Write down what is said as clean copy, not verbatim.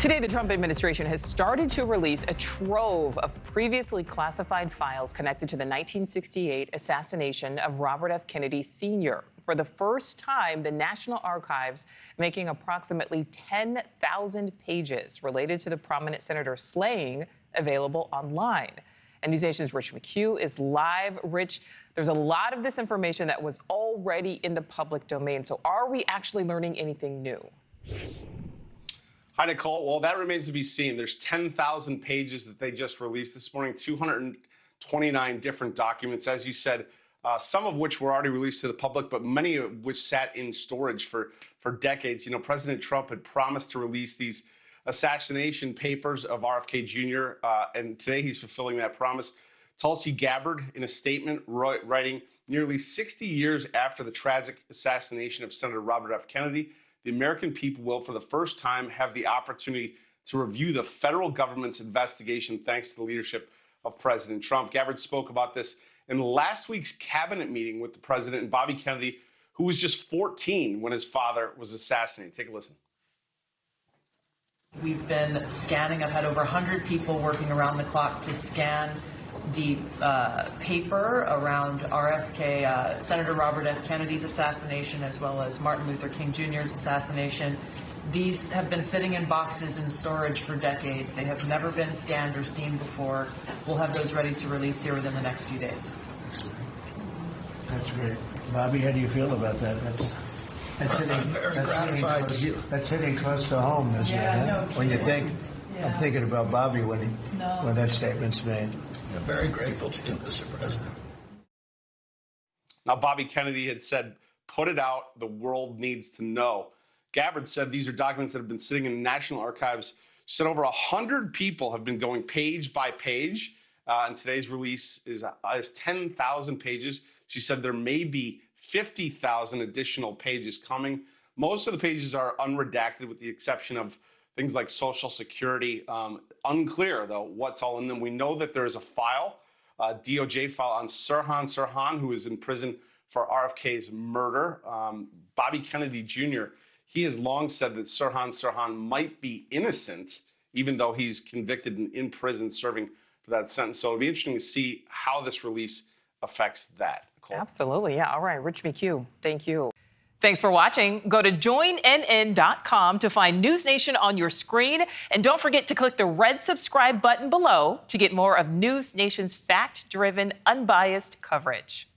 Today, the Trump administration has started to release a trove of previously classified files connected to the 1968 assassination of Robert F. Kennedy Sr. For the first time, the National Archives making approximately 10,000 pages related to the prominent senator's slaying available online. And NewsNation's Rich McHugh is live. Rich, there's a lot of this information that was already in the public domain. So are we actually learning anything new? Hi, Nichole. Well, that remains to be seen. There's 10,000 pages that they just released this morning, 229 different documents, as you said, some of which were already released to the public, but many of which sat in storage for decades. You know, President Trump had promised to release these assassination papers of RFK Jr., and today he's fulfilling that promise. Tulsi Gabbard, in a statement, writing, nearly 60 years after the tragic assassination of Senator Robert F. Kennedy, the American people will, for the first time, have the opportunity to review the federal government's investigation thanks to the leadership of President Trump. Gabbard spoke about this in last week's cabinet meeting with the president and Bobby Kennedy, who was just 14 when his father was assassinated. Take a listen. We've been scanning. I've had over 100 people working around the clock to scan the paper around RFK, Senator Robert F. Kennedy's assassination, as well as Martin Luther King Jr.'s assassination. These have been sitting in boxes in storage for decades. They have never been scanned or seen before. We'll have those ready to release here within the next few days. That's great. Bobby, how do you feel about that? That's hitting, I'm very gratified to hear. That's hitting close to home, isn't it? No When you think, I'm thinking about Bobby when that statement's made. I'm very grateful to you, Mr. President. Now, Bobby Kennedy had said, put it out, the world needs to know. Gabbard said these are documents that have been sitting in the National Archives. She said over 100 people have been going page by page, and today's release is 10,000 pages. She said there may be 50,000 additional pages coming. Most of the pages are unredacted with the exception of things like Social Security. Unclear, though, what's all in them. We know that there is a file, a DOJ file on Sirhan, who is in prison for RFK's murder. Bobby Kennedy Jr., he has long said that Sirhan might be innocent, even though he's convicted and in prison serving for that sentence. So it'll be interesting to see how this release affects that. Nichole? Absolutely. Yeah. All right. Rich McHugh, thank you. Thanks for watching. Go to joinnn.com to find NewsNation on your screen. And don't forget to click the red subscribe button below to get more of NewsNation's fact-driven, unbiased coverage.